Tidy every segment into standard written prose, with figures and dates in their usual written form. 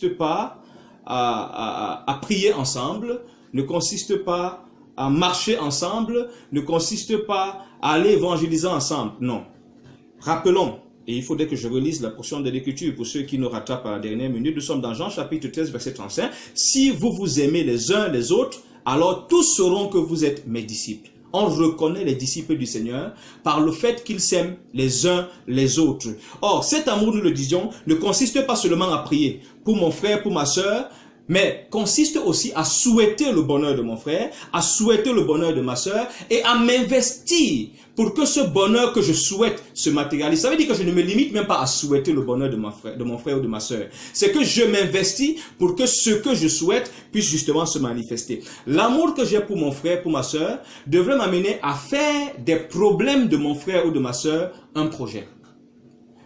consiste pas à prier ensemble, ne consiste pas à marcher ensemble, ne consiste pas à aller évangéliser ensemble. Non. Rappelons, et il faudrait que je relise la portion de l'Écriture pour ceux qui nous rattrapent à la dernière minute. Nous sommes dans Jean chapitre 13, verset 35. Si vous vous aimez les uns les autres, alors tous sauront que vous êtes mes disciples. On reconnaît les disciples du Seigneur par le fait qu'ils s'aiment les uns les autres. Or, cet amour, nous le disions, ne consiste pas seulement à prier pour mon frère, pour ma sœur, mais consiste aussi à souhaiter le bonheur de mon frère, à souhaiter le bonheur de ma sœur et à m'investir pour que ce bonheur que je souhaite se matérialise. Ça veut dire que je ne me limite même pas à souhaiter le bonheur de mon frère ou de ma sœur. C'est que je m'investis pour que ce que je souhaite puisse justement se manifester. L'amour que j'ai pour mon frère, pour ma sœur, devrait m'amener à faire des problèmes de mon frère ou de ma sœur un projet.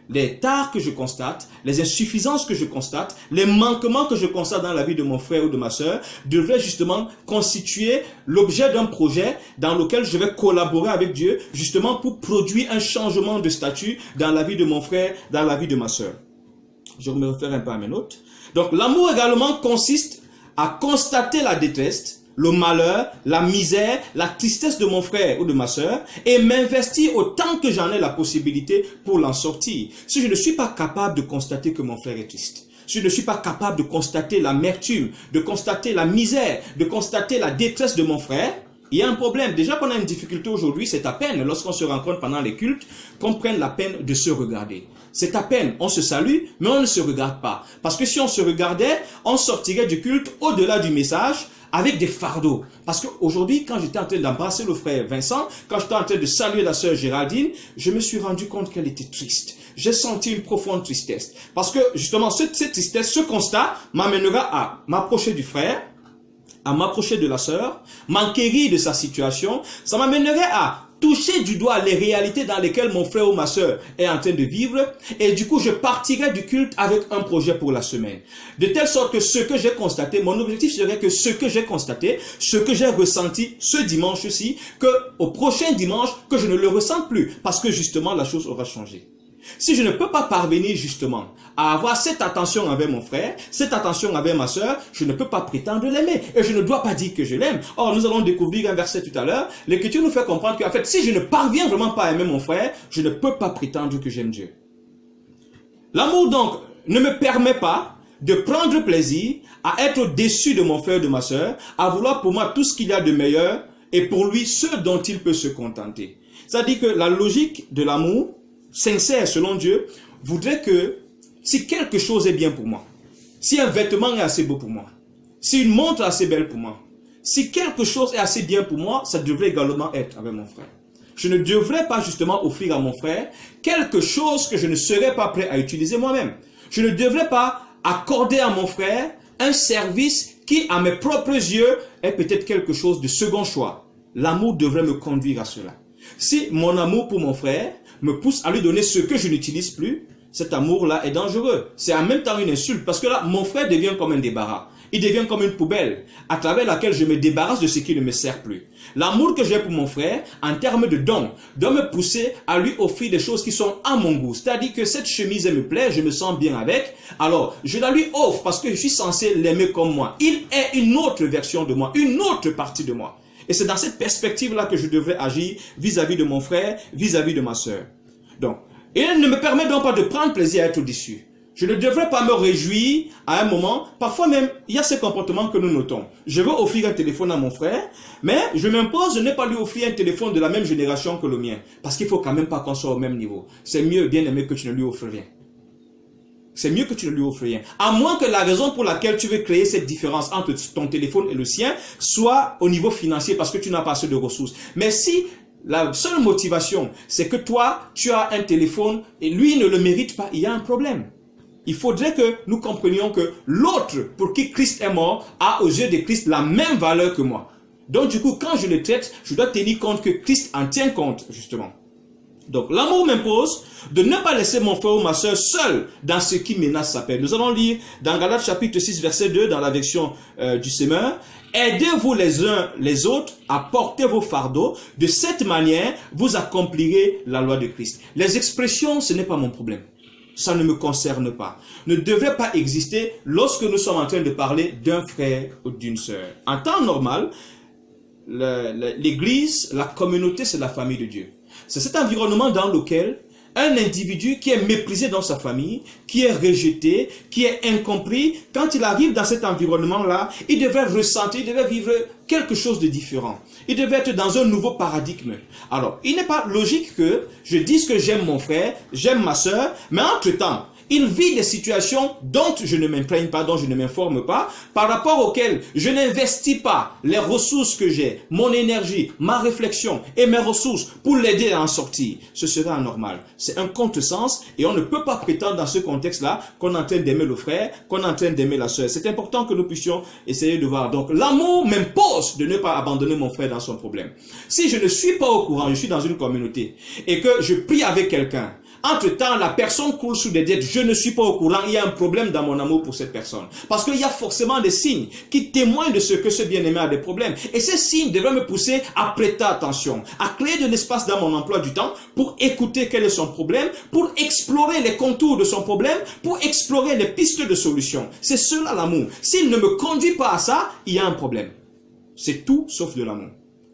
Les tares que je constate, les insuffisances que je constate, les manquements que je constate dans la vie de mon frère ou de ma sœur devraient justement constituer l'objet d'un projet dans lequel je vais collaborer avec Dieu justement pour produire un changement de statut dans la vie de mon frère, dans la vie de ma sœur. Je me réfère un peu à mes notes. Donc l'amour également consiste à constater la détresse, le malheur, la misère, la tristesse de mon frère ou de ma sœur et m'investir autant que j'en ai la possibilité pour l'en sortir. Si je ne suis pas capable de constater que mon frère est triste, si je ne suis pas capable de constater l'amertume, de constater la misère, de constater la détresse de mon frère, il y a un problème. Déjà qu'on a une difficulté aujourd'hui, c'est à peine, lorsqu'on se rencontre pendant les cultes, qu'on prenne la peine de se regarder. C'est à peine, on se salue, mais on ne se regarde pas. Parce que si on se regardait, on sortirait du culte au-delà du message, avec des fardeaux. Parce qu'aujourd'hui, quand j'étais en train d'embrasser le frère Vincent, quand j'étais en train de saluer la sœur Géraldine, je me suis rendu compte qu'elle était triste. J'ai senti une profonde tristesse. Parce que justement, cette tristesse, ce constat m'amènera à m'approcher du frère, à m'approcher de la sœur, m'enquérir de sa situation. Ça m'amènerait à toucher du doigt les réalités dans lesquelles mon frère ou ma sœur est en train de vivre et du coup je partirai du culte avec un projet pour la semaine. De telle sorte que ce que j'ai constaté, mon objectif serait que ce que j'ai constaté, ce que j'ai ressenti ce dimanche-ci, que au prochain dimanche, que je ne le ressente plus parce que justement la chose aura changé. Si je ne peux pas parvenir justement à avoir cette attention envers mon frère, cette attention envers ma sœur, je ne peux pas prétendre l'aimer. Et je ne dois pas dire que je l'aime. Or, nous allons découvrir un verset tout à l'heure. L'Écriture nous fait comprendre qu'en fait, si je ne parviens vraiment pas à aimer mon frère, je ne peux pas prétendre que j'aime Dieu. L'amour donc ne me permet pas de prendre plaisir à être déçu de mon frère ou de ma sœur, à vouloir pour moi tout ce qu'il y a de meilleur et pour lui ce dont il peut se contenter. C'est-à-dire que la logique de l'amour sincère selon Dieu voudrait que si quelque chose est bien pour moi, si un vêtement est assez beau pour moi, si une montre est assez belle pour moi, si quelque chose est assez bien pour moi, ça devrait également être avec mon frère. Je ne devrais pas justement offrir à mon frère quelque chose que je ne serais pas prêt à utiliser moi-même. Je ne devrais pas accorder à mon frère un service qui, à mes propres yeux, est peut-être quelque chose de second choix. L'amour devrait me conduire à cela. Si mon amour pour mon frère me pousse à lui donner ce que je n'utilise plus, cet amour-là est dangereux. C'est en même temps une insulte parce que là, mon frère devient comme un débarras. Il devient comme une poubelle à travers laquelle je me débarrasse de ce qui ne me sert plus. L'amour que j'ai pour mon frère, en termes de dons, doit me pousser à lui offrir des choses qui sont à mon goût. C'est-à-dire que cette chemise, elle me plaît, je me sens bien avec. Alors, je la lui offre parce que je suis censé l'aimer comme moi. Il est une autre version de moi, une autre partie de moi. Et c'est dans cette perspective-là que je devrais agir vis-à-vis de mon frère, vis-à-vis de ma sœur. Donc, il ne me permet donc pas de prendre plaisir à être déçu. Je ne devrais pas me réjouir à un moment. Parfois même, il y a ces comportements que nous notons. Je veux offrir un téléphone à mon frère, mais je m'impose de ne pas lui offrir un téléphone de la même génération que le mien. Parce qu'il ne faut quand même pas qu'on soit au même niveau. C'est mieux, bien aimé, que tu ne lui offres rien. C'est mieux que tu ne lui offres rien. À moins que la raison pour laquelle tu veux créer cette différence entre ton téléphone et le sien soit au niveau financier parce que tu n'as pas assez de ressources. Mais si la seule motivation, c'est que toi, tu as un téléphone et lui ne le mérite pas, il y a un problème. Il faudrait que nous comprenions que l'autre pour qui Christ est mort a aux yeux de Christ la même valeur que moi. Donc du coup, quand je le traite, je dois tenir compte que Christ en tient compte, justement. Donc l'amour m'impose de ne pas laisser mon frère ou ma soeur seul dans ce qui menace sa paix. Nous allons lire dans Galates chapitre 6 verset 2 dans la version du Semeur. Aidez-vous les uns les autres à porter vos fardeaux. De cette manière, vous accomplirez la loi de Christ. Les expressions, ce n'est pas mon problème. ça ne me concerne pas, ne devrait pas exister lorsque nous sommes en train de parler d'un frère ou d'une sœur. En temps normal, l'église, la communauté, c'est la famille de Dieu. C'est cet environnement dans lequel un individu qui est méprisé dans sa famille, qui est rejeté, qui est incompris, quand il arrive dans cet environnement-là, il devrait ressentir, il devrait vivre quelque chose de différent. Il devait être dans un nouveau paradigme. Alors, il n'est pas logique que je dise que j'aime mon frère, j'aime ma soeur, mais entre-temps, il vit des situations dont je ne m'imprègne pas, dont je ne m'informe pas, par rapport auxquelles je n'investis pas les ressources que j'ai, mon énergie, ma réflexion et mes ressources pour l'aider à en sortir. Ce serait anormal. C'est un contresens et on ne peut pas prétendre dans ce contexte-là qu'on est en train d'aimer le frère, qu'on est en train d'aimer la sœur. C'est important que nous puissions essayer de voir. Donc, l'amour m'impose de ne pas abandonner mon frère dans son problème. Si je ne suis pas au courant, je suis dans une communauté et que je prie avec quelqu'un, entre-temps, la personne coule sous des dettes, je ne suis pas au courant, il y a un problème dans mon amour pour cette personne. Parce qu'il y a forcément des signes qui témoignent de ce que ce bien-aimé a des problèmes. Et ces signes devraient me pousser à prêter attention, à créer de l'espace dans mon emploi du temps pour écouter quel est son problème, pour explorer les contours de son problème, pour explorer les pistes de solution. C'est cela l'amour. S'il ne me conduit pas à ça, il y a un problème. C'est tout sauf de l'amour.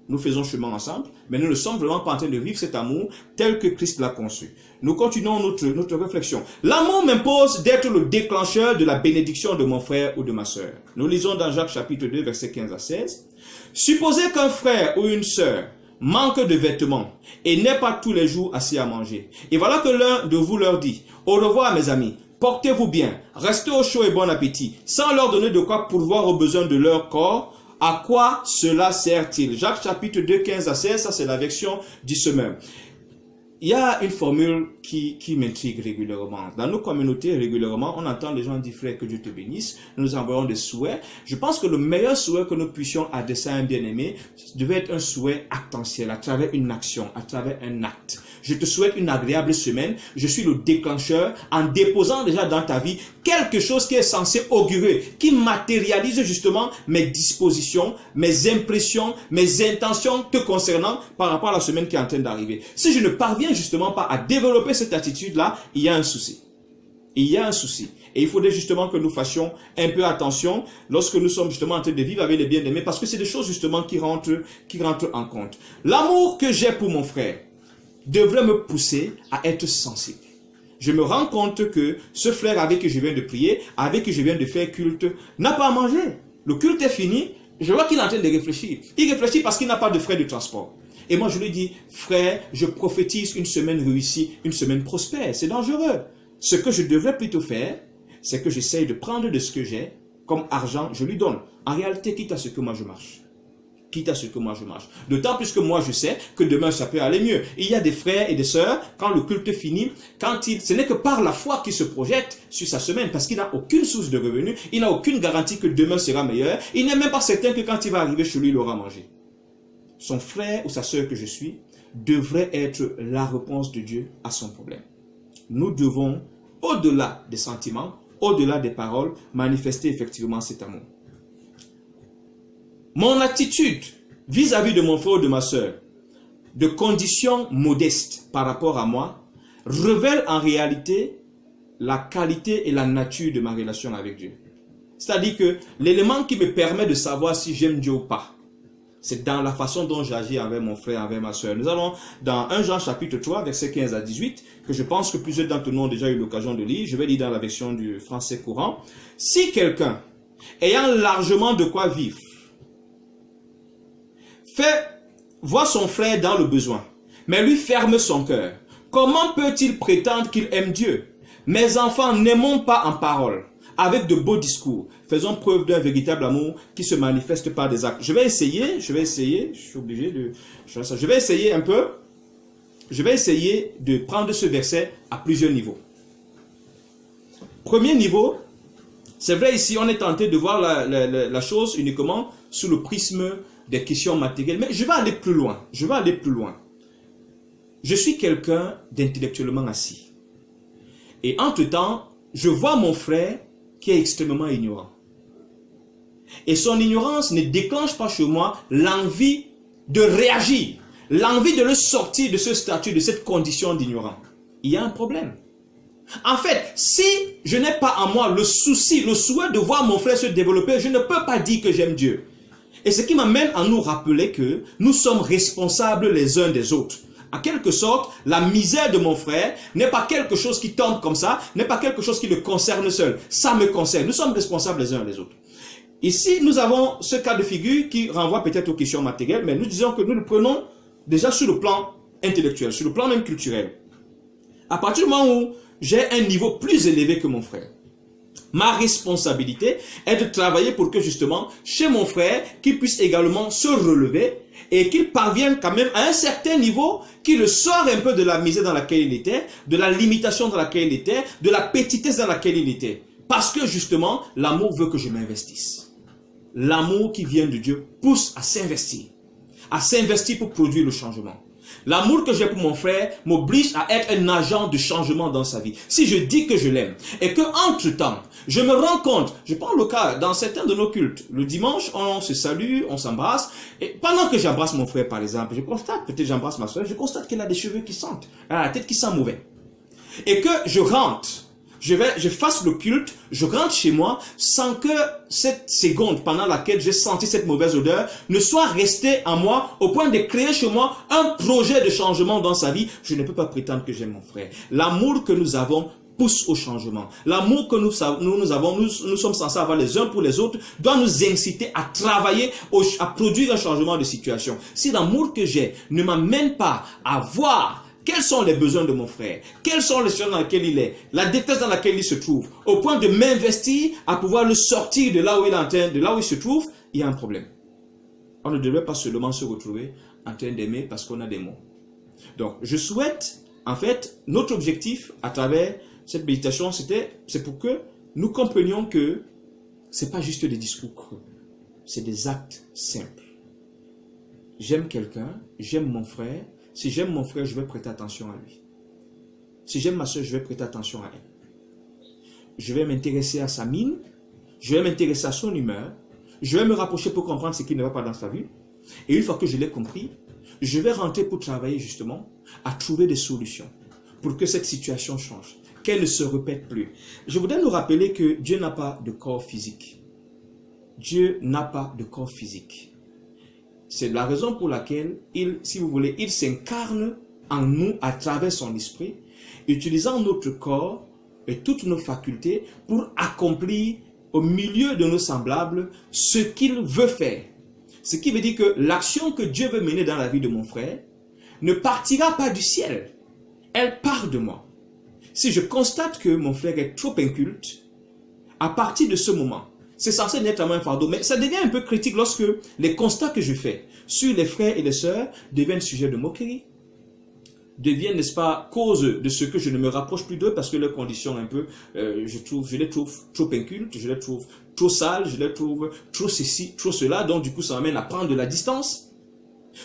Nous faisons chemin ensemble, mais nous ne sommes vraiment pas en train de vivre cet amour tel que Christ l'a conçu. Nous continuons notre réflexion. L'amour m'impose d'être le déclencheur de la bénédiction de mon frère ou de ma sœur. Nous lisons dans Jacques chapitre 2, versets 15 à 16. Supposez qu'un frère ou une sœur manque de vêtements et n'ait pas tous les jours assez à manger. Et voilà que l'un de vous leur dit, au revoir mes amis, portez-vous bien, restez au chaud et bon appétit, sans leur donner de quoi pourvoir aux besoins de leur corps. À quoi cela sert-il? Jacques chapitre 2, 15 à 16, ça c'est la version du semeur. Il y a une formule qui m'intrigue régulièrement. Dans nos communautés, régulièrement, on entend les gens dire, frère, que Dieu te bénisse. Nous envoyons des souhaits. Je pense que le meilleur souhait que nous puissions adresser à un bien-aimé devait être un souhait actentiel, à travers une action, à travers un acte. Je te souhaite une agréable semaine. Je suis le déclencheur en déposant déjà dans ta vie quelque chose qui est censé augurer, qui matérialise justement mes dispositions, mes impressions, mes intentions te concernant par rapport à la semaine qui est en train d'arriver. Si je ne parviens justement pas à développer cette attitude-là, il y a un souci. Il y a un souci. Et il faudrait justement que nous fassions un peu attention lorsque nous sommes justement en train de vivre avec les bien-aimés, parce que c'est des choses justement qui rentrent en compte. L'amour que j'ai pour mon frère devrait me pousser à être sensible. Je me rends compte que ce frère avec qui je viens de prier, avec qui je viens de faire culte, n'a pas à manger. Le culte est fini, je vois qu'il est en train de réfléchir. Il réfléchit parce qu'il n'a pas de frais de transport. Et moi je lui dis, frère, je prophétise une semaine réussie, une semaine prospère. C'est dangereux. Ce que je devrais plutôt faire, c'est que j'essaye de prendre de ce que j'ai, comme argent, je lui donne. En réalité, quitte à ce que moi je marche. Quitte à ce que moi je marche. D'autant plus que moi je sais que demain ça peut aller mieux. Il y a des frères et des sœurs, quand le culte finit, ce n'est que par la foi qu'il se projette sur sa semaine, parce qu'il n'a aucune source de revenus, il n'a aucune garantie que demain sera meilleur, il n'est même pas certain que quand il va arriver chez lui, il aura mangé. Son frère ou sa sœur que je suis devrait être la réponse de Dieu à son problème. Nous devons, au-delà des sentiments, au-delà des paroles, manifester effectivement cet amour. Mon attitude vis-à-vis de mon frère ou de ma sœur, de conditions modestes par rapport à moi, révèle en réalité la qualité et la nature de ma relation avec Dieu. C'est-à-dire que l'élément qui me permet de savoir si j'aime Dieu ou pas, c'est dans la façon dont j'agis avec mon frère, avec ma soeur. Nous allons dans 1 Jean chapitre 3, versets 15 à 18, que je pense que plusieurs d'entre nous ont déjà eu l'occasion de lire. Je vais lire dans la version du français courant. Si quelqu'un, ayant largement de quoi vivre, voit son frère dans le besoin, mais lui ferme son cœur, comment peut-il prétendre qu'il aime Dieu? Mes enfants, n'aimons pas en parole, avec de beaux discours. Faisons preuve d'un véritable amour qui se manifeste par des actes. Je vais essayer, je suis obligé de... Je vais essayer de prendre ce verset à plusieurs niveaux. Premier niveau, c'est vrai ici, on est tenté de voir la chose uniquement sous le prisme des questions matérielles, mais je vais aller plus loin. Je suis quelqu'un d'intellectuellement assis. Et entre-temps, je vois mon frère qui est extrêmement ignorant. Et son ignorance ne déclenche pas chez moi l'envie de réagir, l'envie de le sortir de ce statut, de cette condition d'ignorant. Il y a un problème. En fait, si je n'ai pas en moi le souci, le souhait de voir mon frère se développer, je ne peux pas dire que j'aime Dieu. Et ce qui m'amène à nous rappeler que nous sommes responsables les uns des autres. En quelque sorte, la misère de mon frère n'est pas quelque chose qui tombe comme ça, n'est pas quelque chose qui le concerne seul. Ça me concerne. Nous sommes responsables les uns les autres. Ici, nous avons ce cas de figure qui renvoie peut-être aux questions matérielles, mais nous disons que nous le prenons déjà sur le plan intellectuel, sur le plan même culturel. À partir du moment où j'ai un niveau plus élevé que mon frère, ma responsabilité est de travailler pour que justement, chez mon frère, qu'il puisse également se relever et qu'il parvienne quand même à un certain niveau, qu'il le sort un peu de la misère dans laquelle il était, de la limitation dans laquelle il était, de la petitesse dans laquelle il était. Parce que justement, l'amour veut que je m'investisse. L'amour qui vient de Dieu pousse à s'investir pour produire le changement. L'amour que j'ai pour mon frère m'oblige à être un agent de changement dans sa vie. Si je dis que je l'aime et que entre-temps, je me rends compte, je prends le cas dans certains de nos cultes, le dimanche, on se salue, on s'embrasse, et pendant que j'embrasse mon frère par exemple, je constate, peut-être j'embrasse ma soeur, je constate qu'elle a des cheveux qui sentent, elle a la tête qui sent mauvais. Et que je rentre, je fasse le culte, je rentre chez moi sans que cette seconde pendant laquelle j'ai senti cette mauvaise odeur ne soit restée en moi au point de créer chez moi un projet de changement dans sa vie. Je ne peux pas prétendre que j'aime mon frère. L'amour que nous avons pousse au changement. L'amour que nous sommes censés avoir les uns pour les autres doit nous inciter à travailler, à produire un changement de situation. Si l'amour que j'ai ne m'amène pas à voir quels sont les besoins de mon frère? Quelles sont les situations dans lesquelles il est? La détresse dans laquelle il se trouve? Au point de m'investir à pouvoir le sortir de là où il se trouve, il y a un problème. On ne devrait pas seulement se retrouver en train d'aimer parce qu'on a des mots. Donc, je souhaite, en fait, notre objectif à travers cette méditation, c'est pour que nous comprenions que ce n'est pas juste des discours creux, c'est des actes simples. J'aime quelqu'un, j'aime mon frère. Si j'aime mon frère, je vais prêter attention à lui. Si j'aime ma soeur, je vais prêter attention à elle. Je vais m'intéresser à sa mine, je vais m'intéresser à son humeur, je vais me rapprocher pour comprendre ce qui ne va pas dans sa vie. Et une fois que je l'ai compris, je vais rentrer pour travailler justement à trouver des solutions pour que cette situation change, qu'elle ne se répète plus. Je voudrais nous rappeler que Dieu n'a pas de corps physique. Dieu n'a pas de corps physique. C'est la raison pour laquelle si vous voulez, il s'incarne en nous à travers son esprit, utilisant notre corps et toutes nos facultés pour accomplir au milieu de nos semblables ce qu'il veut faire. Ce qui veut dire que l'action que Dieu veut mener dans la vie de mon frère ne partira pas du ciel. Elle part de moi. Si je constate que mon frère est trop inculte, à partir de ce moment, c'est censé être un fardeau, mais ça devient un peu critique lorsque les constats que je fais sur les frères et les sœurs deviennent sujet de moquerie, deviennent, n'est-ce pas, cause de ce que je ne me rapproche plus d'eux parce que leurs conditions un peu, je les trouve trop incultes, je les trouve trop sales, je les trouve trop ceci, trop cela, donc du coup ça m'amène à prendre de la distance.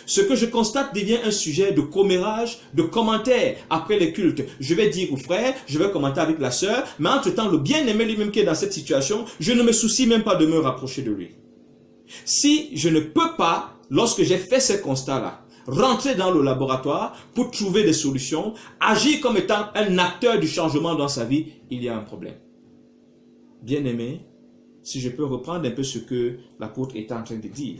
Ce que je constate devient un sujet de commérage, de commentaires après les cultes. Je vais dire au frère, je vais commenter avec la sœur, mais entre-temps, le bien-aimé lui-même qui est dans cette situation, je ne me soucie même pas de me rapprocher de lui. Si je ne peux pas, lorsque j'ai fait ces constats-là, rentrer dans le laboratoire pour trouver des solutions, agir comme étant un acteur du changement dans sa vie, il y a un problème. Bien-aimé, si je peux reprendre un peu ce que l'apôtre est en train de dire.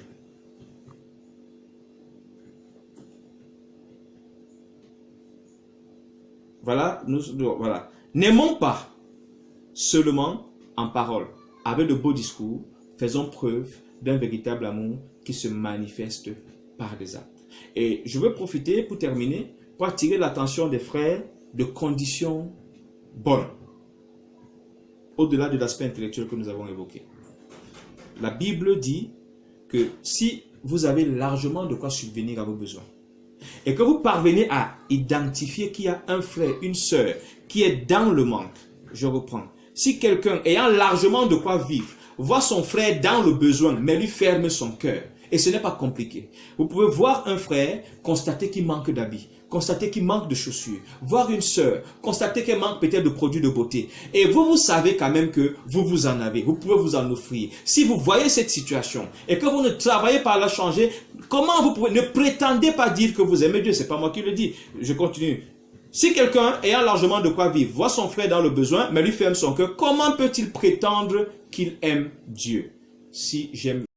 Voilà. N'aimons pas seulement en parole, avec de beaux discours, faisons preuve d'un véritable amour qui se manifeste par des actes. Et je veux profiter pour terminer, pour attirer l'attention des frères de conditions bonnes, au-delà de l'aspect intellectuel que nous avons évoqué. La Bible dit que si vous avez largement de quoi subvenir à vos besoins, et que vous parvenez à identifier qu'il y a un frère, une sœur qui est dans le manque, je reprends. Si quelqu'un ayant largement de quoi vivre, voit son frère dans le besoin, mais lui ferme son cœur, et ce n'est pas compliqué. Vous pouvez voir un frère, constater qu'il manque d'habits, constater qu'il manque de chaussures, voir une sœur, constater qu'elle manque peut-être de produits de beauté. Et vous savez quand même que vous en avez, vous pouvez vous en offrir. Si vous voyez cette situation et que vous ne travaillez pas à la changer, comment vous pouvez, ne prétendez pas dire que vous aimez Dieu, c'est pas moi qui le dis. Je continue. Si quelqu'un ayant largement de quoi vivre voit son frère dans le besoin, mais lui ferme son cœur, comment peut-il prétendre qu'il aime Dieu? Si j'aime